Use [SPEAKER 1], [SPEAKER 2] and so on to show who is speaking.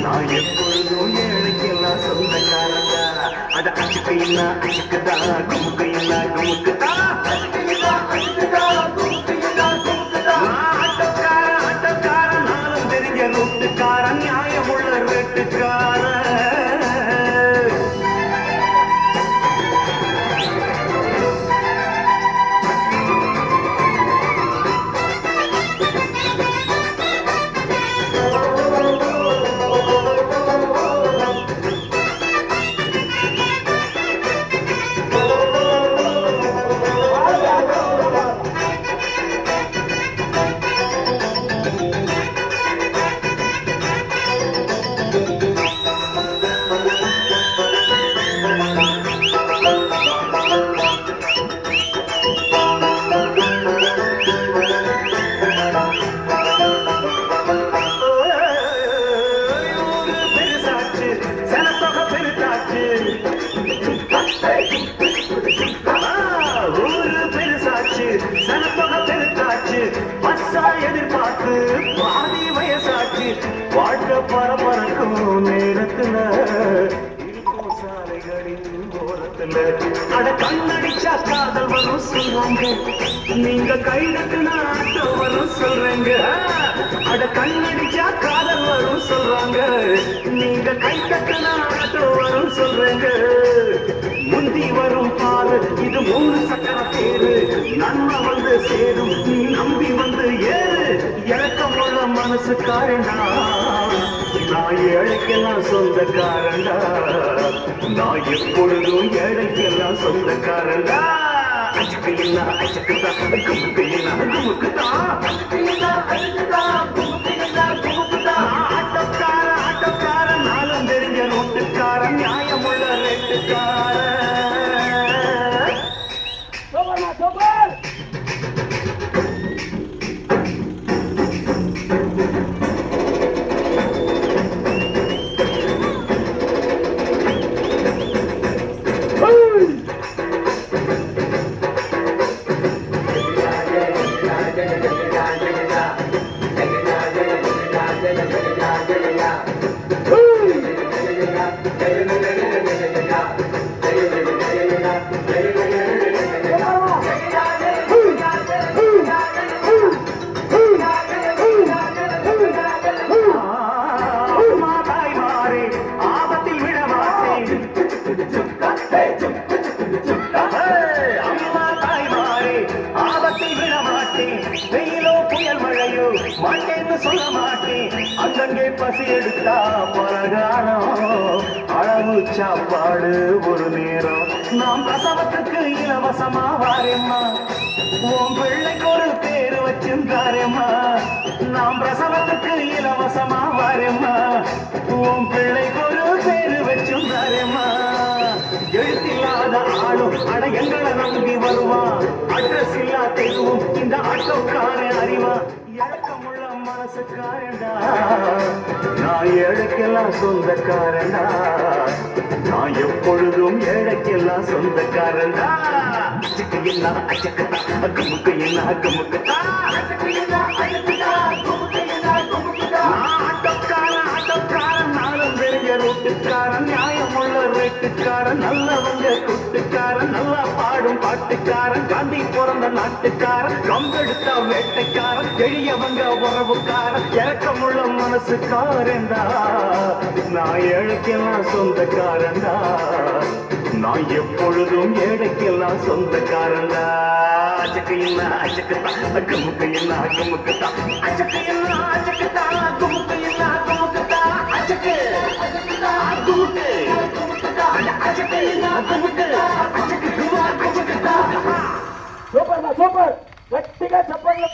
[SPEAKER 1] நான் எப்பொழுதும் ஏழைக்கெல்லாம் சொந்தக்காரங்க அத அச்சுக்கையினா அச்சுக்குதா குமுக்கையினா குமுக்குதா ஆட்டக்காரன் நானும் தெரிஞ்ச ரூட்டுக்காரன் நியாயமுள்ள ரேட்டுக்காரன் எதிர்பார்த்து பாதி வயசாச்சு வாழ்க்கை பரபரக்கும் நேரத்துல இருக்கும் சாலைகளின் ஓரத்துல அட கண்ணடிச்சா காதல் வரும் சொல்லுவாங்க நீங்க கைதட்டுனா ஆட்டோ வரும் சொல்றேங்க அட கண்ணடிச்சா காதல் வரும் சொல்றாங்க நீங்க கைதட்டுனா ஆட்டோ வரும் சொல்றேங்க முந்தி வரும் பாரு இது 3 சக்கர தேரு நன்மை வந்து சேரும் நீ நம்பி வந்து ஏறு இறக்கமுள்ள மனசுக்காரண்டா நான் ஏழைக்கெல்லாம் சொந்தக்காரண்டா நான் எப்பொழுதும் ஏழைக்கெல்லாம் சொந்தக்காரண்டா அச்சுக்கையில்லா அச்சுக்குதா குமுக்கையில்லா குமுக்குதா ஆட்டக்காரன் நாளும் தெரிஞ்ச நோட்டுக்காரன் நியாயமுள்ள ரேட்டுக்காரன் மாட்டேன்னு சொல்ல மாட்டேன் அங்கங்கே பசி எடுத்தா பலகாரம் அளவு சாப்பாடு ஒரு நேரம் நாம் பிரசவத்துக்கு இலவசமா வாரேம்மா உன் பிள்ளைக்கு ஒரு பேரு வச்சிருந்தாரேம்மா நாம் பிரசவத்துக்கு இலவசமா வாரேம்மா உன் பிள்ளைக்கு ஒரு பேரு வச்சிருந்தாரேம்மா எழுத்தில்லாத ஆளும் அட எங்களை நம்பி வருவான் அட்ரஸ் இல்லா தெருவும் இந்த ஆட்டோக்காரன் அறிவான் இறக்கமுள்ள மனசுக்காரண்டா நான் ஏழைக்கெல்லாம் சொந்தக்காரண்டா நான் எப்பொழுதும் ஏழைக்கெல்லாம் சொந்தக்காரண்டா அச்சுக்கையில்லா அச்சக்கத்தா குமுக்கையில்லா குமுக்கத்தா ஆட்டோக்காரன் நாளும் பெரிய ரூட்டுக்காரன் நியாயமுள்ள ரேட்டுக்காரன் நல்லவங்க கூட்டுக்காரன் நல்லா பாடும் பாட்டுக்காரன் காந்தி பிறந்த நாட்டுக்காரன் கம்பெடுத்தா வேட்டைக்காரன் எளியவங்க உறவுக்காரன் இறக்கமுள்ள மனசுக்காரண்டா நான் ஏழைக்கெல்லாம் சொந்தக்காரண்டா நான் எப்பொழுதும் ஏழைக்கெல்லாம் சொந்தக்காரண்டா அச்சக்கையில்லா அச்சக்கத்தா குமுக்கையில்லா குமுக்கத்தா அச்சக்கையில்லா அச்சக்கத்தா குமுக்கையில்லா குமுக்கத்தா அச்சக்கு குமுக்கு அச்சக்கையில்லா
[SPEAKER 2] సూపర్ సూపర్ గట్టిగా చెప్పండి.